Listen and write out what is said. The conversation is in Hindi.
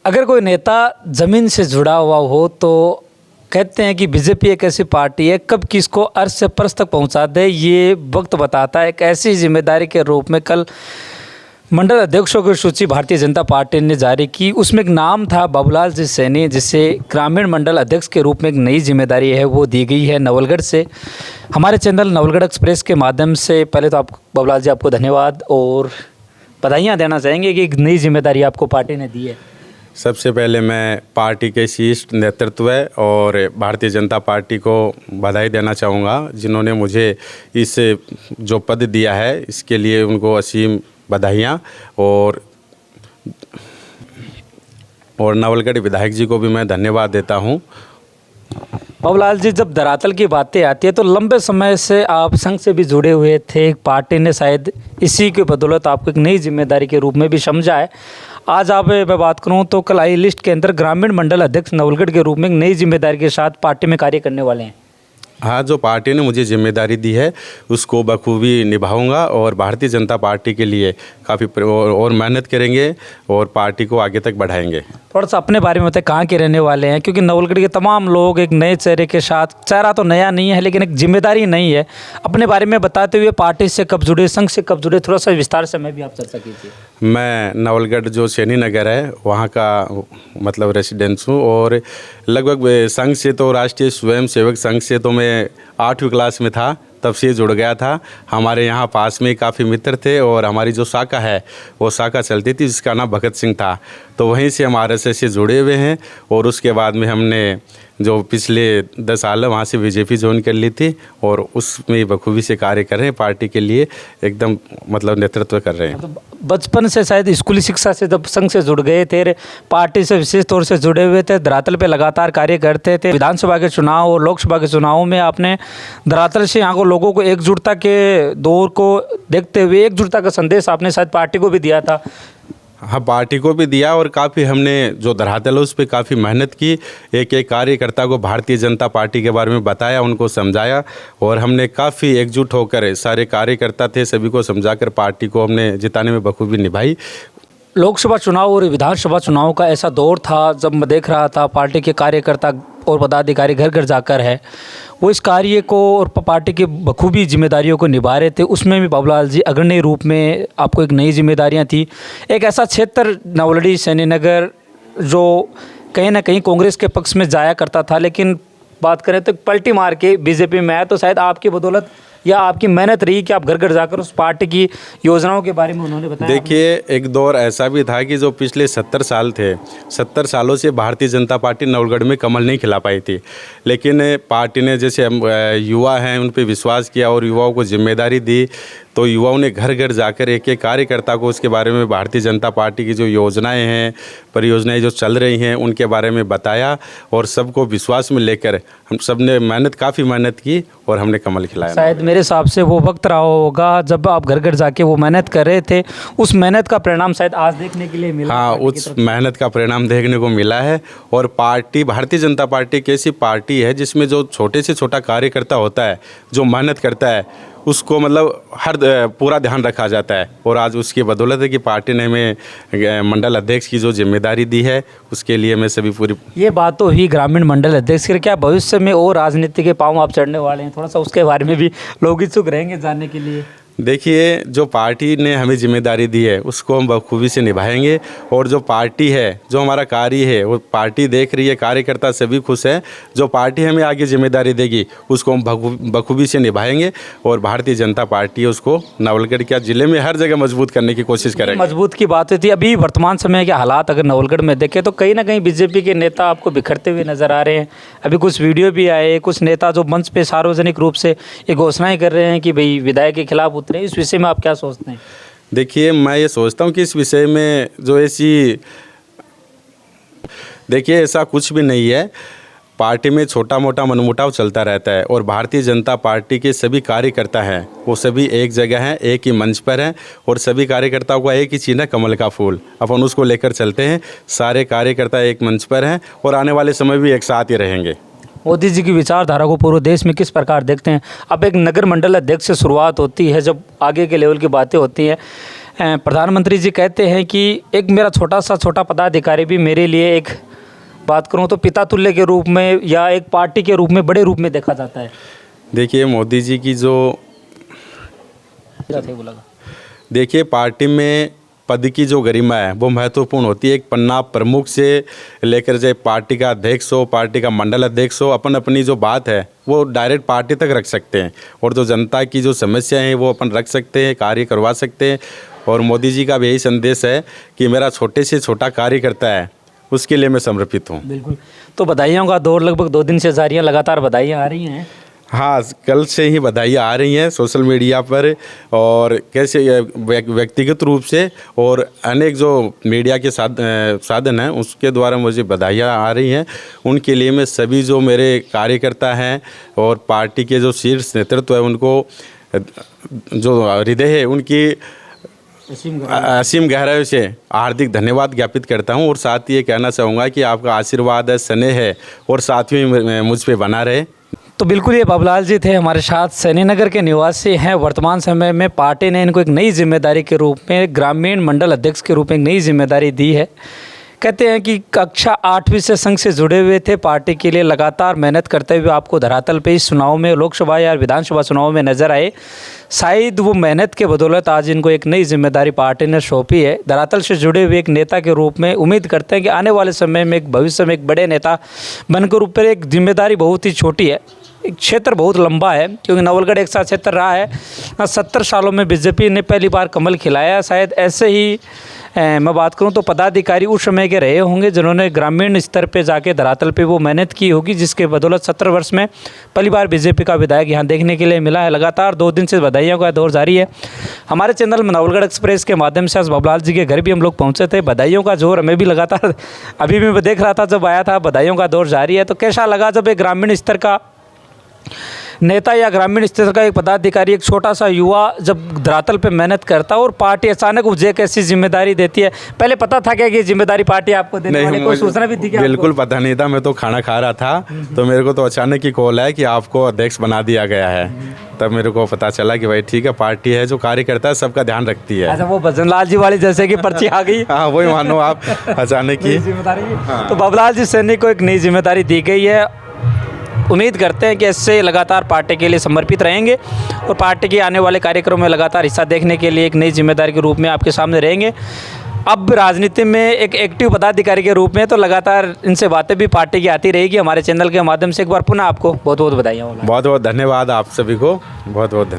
अगर कोई नेता ज़मीन से जुड़ा हुआ हो तो कहते हैं कि बीजेपी एक ऐसी पार्टी है कब किसको अर्श से परस तक पहुंचा दे ये वक्त बताता है। एक ऐसी जिम्मेदारी के रूप में कल मंडल अध्यक्षों की सूची भारतीय जनता पार्टी ने जारी की। उसमें एक नाम था बाबूलाल जी सैनी, जिसे ग्रामीण मंडल अध्यक्ष के रूप में एक नई जिम्मेदारी है वो दी गई है नवलगढ़ से। हमारे चैनल नवलगढ़ एक्सप्रेस के माध्यम से पहले तो आप बाबूलाल जी आपको धन्यवाद और बधाइयाँ देना चाहेंगे कि एक नई जिम्मेदारी आपको पार्टी ने दी है। सबसे पहले मैं पार्टी के शीर्ष नेतृत्व और भारतीय जनता पार्टी को बधाई देना चाहूँगा, जिन्होंने मुझे इस जो पद दिया है इसके लिए उनको असीम बधाइयाँ। और नवलगढ़ विधायक जी को भी मैं धन्यवाद देता हूँ। बाबूलाल जी, जब धरातल की बातें आती है तो लंबे समय से आप संघ से भी जुड़े हुए थे। पार्टी ने शायद इसी की बदौलत आपको एक नई जिम्मेदारी के रूप में भी समझा है। आज आप मैं बात करूं तो कल आई लिस्ट के अंदर ग्रामीण मंडल अध्यक्ष नवलगढ़ के रूप में एक नई जिम्मेदारी के साथ पार्टी में कार्य करने वाले हैं। हाँ, जो पार्टी ने मुझे जिम्मेदारी दी है उसको बखूबी निभाऊंगा और भारतीय जनता पार्टी के लिए काफ़ी और मेहनत करेंगे और पार्टी को आगे तक बढ़ाएंगे। थोड़ा सा अपने बारे में बताएं, कहाँ के रहने वाले हैं? क्योंकि नवलगढ़ के तमाम लोग एक नए चेहरे के साथ, चेहरा तो नया नहीं है लेकिन एक जिम्मेदारी नहीं है, अपने बारे में बताते हुए पार्टी से कब जुड़े, संघ से कब जुड़े, थोड़ा सा विस्तार से मैं भी आप चर्चा कीजिए। मैं नवलगढ़ जो सैनी नगर है वहाँ का मतलब रेसिडेंस हूँ और लगभग संघ से तो राष्ट्रीय स्वयं सेवक संघ से तो मैं 8वीं क्लास में था तब से जुड़ गया था। हमारे यहाँ पास में काफ़ी मित्र थे और हमारी जो शाखा है वो शाखा चलती थी जिसका नाम भगत सिंह था, तो वहीं से हम RSS से जुड़े हुए हैं। और उसके बाद में हमने जो पिछले 10 साल वहाँ से बीजेपी ज्वाइन कर ली थी और उसमें बखूबी से कार्य कर रहे हैं, पार्टी के लिए एकदम मतलब नेतृत्व कर रहे हैं। तो बचपन से शायद स्कूली शिक्षा से जब संघ से जुड़ गए थे, पार्टी से विशेष तौर से जुड़े हुए थे, धरातल पे लगातार कार्य करते थे। विधानसभा के चुनाव और लोकसभा के चुनावों में आपने धरातल से यहाँ को लोगों को एकजुटता के दौर को देखते हुए एकजुटता का संदेश आपने शायद पार्टी को भी दिया था। हाँ, पार्टी को भी दिया और काफ़ी हमने जो धरातल है उस पर काफ़ी मेहनत की। एक एक कार्यकर्ता को भारतीय जनता पार्टी के बारे में बताया, उनको समझाया और हमने काफ़ी एकजुट होकर सारे कार्यकर्ता थे सभी को समझाकर पार्टी को हमने जिताने में बखूबी निभाई। लोकसभा चुनाव और विधानसभा चुनाव का ऐसा दौर था जब मैं देख रहा था पार्टी के कार्यकर्ता और पदाधिकारी घर घर जाकर है वो इस कार्य को और पार्टी की बखूबी जिम्मेदारियों को निभा रहे थे। उसमें भी बाबूलाल जी अग्रणी रूप में आपको एक नई जिम्मेदारियां थी। एक ऐसा क्षेत्र नवलड़ी सैनी नगर जो कहीं ना कहीं कांग्रेस के पक्ष में जाया करता था, लेकिन बात करें तो पलटी मार के बीजेपी में आया, तो शायद आपकी बदौलत या आपकी मेहनत रही कि आप घर घर जाकर उस पार्टी की योजनाओं के बारे में उन्होंने बताया। देखिए, एक दौर ऐसा भी था कि जो पिछले 70 साल थे, 70 सालों से भारतीय जनता पार्टी नवलगढ़ में कमल नहीं खिला पाई थी, लेकिन पार्टी ने जैसे युवा हैं उन पर विश्वास किया और युवाओं को जिम्मेदारी दी, तो युवाओं ने घर घर जाकर एक एक कार्यकर्ता को उसके बारे में भारतीय जनता पार्टी की जो योजनाएं हैं, परियोजनाएं जो चल रही हैं उनके बारे में बताया और सबको विश्वास में लेकर हम सब ने काफ़ी मेहनत की और हमने कमल खिलाया। शायद मेरे हिसाब से वो वक्त रहा होगा जब आप घर घर जाके वो मेहनत कर रहे थे, उस मेहनत का परिणाम शायद आज देखने के लिए मिला। हाँ, उस मेहनत का परिणाम देखने को मिला है। और पार्टी भारतीय जनता पार्टी एक ऐसी पार्टी है जिसमें जो छोटे से छोटा कार्यकर्ता होता है, जो मेहनत करता है, उसको मतलब हर पूरा ध्यान रखा जाता है। और आज उसकी बदौलत है कि पार्टी ने हमें मंडल अध्यक्ष की जो जिम्मेदारी दी है उसके लिए मैं सभी पूरी। ये बात तो ही ग्रामीण मंडल अध्यक्ष की, क्या भविष्य में और राजनीति के पांव आप चढ़ने वाले हैं? थोड़ा सा उसके बारे में भी लोग इच्छुक रहेंगे जानने के लिए। देखिए, जो पार्टी ने हमें जिम्मेदारी दी है उसको हम बखूबी से निभाएंगे और जो पार्टी है, जो हमारा कार्य है वो पार्टी देख रही है, कार्यकर्ता सभी खुश हैं। जो पार्टी हमें आगे जिम्मेदारी देगी उसको हम बखूबी से निभाएंगे और भारतीय जनता पार्टी उसको नवलगढ़ के जिले में हर जगह मजबूत करने की कोशिश करेंगे। मजबूत की बात होती है। अभी वर्तमान समय के हालात अगर नवलगढ़ में देखें तो कहीं ना कहीं बीजेपी के नेता आपको बिखरते हुए नजर आ रहे हैं। अभी कुछ वीडियो भी आए, कुछ नेता जो मंच पे सार्वजनिक रूप से ये घोषणाएं कर रहे हैं कि भाई विधायक के खिलाफ उतरे। इस विषय में आप क्या सोचते हैं? देखिए, मैं ये सोचता हूँ कि इस विषय में जो देखिए ऐसा कुछ भी नहीं है। पार्टी में छोटा मोटा मनमुटाव चलता रहता है और भारतीय जनता पार्टी के सभी कार्यकर्ता हैं वो सभी एक जगह हैं, एक ही मंच पर हैं और सभी कार्यकर्ताओं का एक ही चिन्ह है, कमल का फूल। अपन उसको लेकर चलते हैं। सारे कार्यकर्ता एक मंच पर हैं और आने वाले समय भी एक साथ ही रहेंगे। मोदी जी की विचारधारा को पूरे देश में किस प्रकार देखते हैं? अब एक नगर मंडल अध्यक्ष से शुरुआत होती है, जब आगे के लेवल की बातें होती हैं, प्रधानमंत्री जी कहते हैं कि एक मेरा छोटा पदाधिकारी भी मेरे लिए एक बात करूं तो पिता तुल्य के रूप में या एक पार्टी के रूप में बड़े रूप में देखा जाता है। देखिए मोदी जी की जो देखिए पार्टी में पद की जो गरिमा है वो महत्वपूर्ण होती है। एक पन्ना प्रमुख से लेकर चाहे पार्टी का अध्यक्ष हो, पार्टी का मंडल अध्यक्ष हो, अपन अपनी जो बात है वो डायरेक्ट पार्टी तक रख सकते हैं और जो जनता की जो समस्याएं हैं वो अपन रख सकते हैं, कार्य करवा सकते हैं। और मोदी जी का भी यही संदेश है कि मेरा छोटे से छोटा कार्य करता है उसके लिए मैं समर्पित हूँ। बिल्कुल। तो बधाइयों का दौर लगभग 2 दिन से जारी है, लगातार बधाइयाँ आ रही हैं। हाँ, कल से ही बधाइयाँ आ रही हैं सोशल मीडिया पर और कैसे व्यक्तिगत रूप से और अनेक जो मीडिया के साधन हैं उसके द्वारा मुझे बधाइयाँ आ रही हैं। उनके लिए मैं सभी जो मेरे कार्यकर्ता हैं और पार्टी के जो शीर्ष नेतृत्व है उनको जो हृदय है उनकी असीम गहराई से हार्दिक धन्यवाद ज्ञापित करता हूं और साथ ही ये कहना चाहूँगा कि आपका आशीर्वाद है, स्नेह है और साथ ही मुझ पे बना रहे। तो बिल्कुल ये बाबूलाल जी थे हमारे साथ, सैनी नगर के निवासी हैं। वर्तमान समय में पार्टी ने इनको एक नई जिम्मेदारी के रूप में ग्रामीण मंडल अध्यक्ष के रूप में एक नई जिम्मेदारी दी है। कहते हैं कि कक्षा 8वीं से संघ से जुड़े हुए थे, पार्टी के लिए लगातार मेहनत करते हुए आपको धरातल पे इस चुनाव में, लोकसभा या विधानसभा चुनाव में नजर आए। शायद वो मेहनत के बदौलत आज इनको एक नई जिम्मेदारी पार्टी ने सौंपी है। धरातल से जुड़े हुए एक नेता के रूप में उम्मीद करते हैं कि आने वाले समय में, एक भविष्य में एक बड़े नेता बनकर ऊपर, एक जिम्मेदारी बहुत ही छोटी है, एक क्षेत्र बहुत लंबा है क्योंकि नवलगढ़ एक सा क्षेत्र रहा है। 70 सालों में बीजेपी ने पहली बार कमल खिलाया। शायद ऐसे ही मैं बात करूं तो पदाधिकारी उस समय के रहे होंगे जिन्होंने ग्रामीण स्तर पे जाके धरातल पे वो मेहनत की होगी, जिसके बदौलत 70 वर्ष में पहली बार बीजेपी का विधायक यहाँ देखने के लिए मिला है। लगातार 2 दिन से बधाइयों का दौर जारी है। हमारे चैनल में नवलगढ़ एक्सप्रेस के माध्यम से आज बाबूलाल जी के घर भी हम लोग पहुँचे थे। बधाइयों का जोर हमें भी लगातार अभी भी मैं देख रहा था जब आया था, बधाइयों का दौर जारी है। तो कैसा लगा जब एक ग्रामीण स्तर का नेता या ग्रामीण स्तर का एक पदाधिकारी, एक छोटा सा युवा जब धरातल पे मेहनत करता है और पार्टी अचानक मुझे एक ऐसी जिम्मेदारी देती है? पहले पता था क्या कि जिम्मेदारी पार्टी आपको देने वाली, कोई सूचना भी थी क्या? बिल्कुल पता नहीं था, मैं तो खाना खा रहा था तो मेरे को तो अचानक ही कॉल है कि आपको अध्यक्ष बना दिया गया है। तब मेरे को पता चला कि भाई ठीक है, पार्टी है जो कार्य करता है सबका ध्यान रखती है। अच्छा, वो भजनलाल जी वाली जैसे कि पर्ची आ गई। हाँ, वही मानो आप, अचानक ही जिम्मेदारी। तो बाबूलाल जी सैनी को एक नई जिम्मेदारी दी गई है। उम्मीद करते हैं कि इससे लगातार पार्टी के लिए समर्पित रहेंगे और पार्टी के आने वाले कार्यक्रमों में लगातार हिस्सा देखने के लिए एक नई जिम्मेदारी के रूप में आपके सामने रहेंगे। अब राजनीति में एक एक्टिव पदाधिकारी के रूप में तो लगातार इनसे बातें भी पार्टी की आती रहेगी। हमारे चैनल के माध्यम से एक बार पुनः आपको बहुत बहुत बधाइयाँ। बहुत बहुत धन्यवाद आप सभी को, बहुत बहुत धन्यवाद।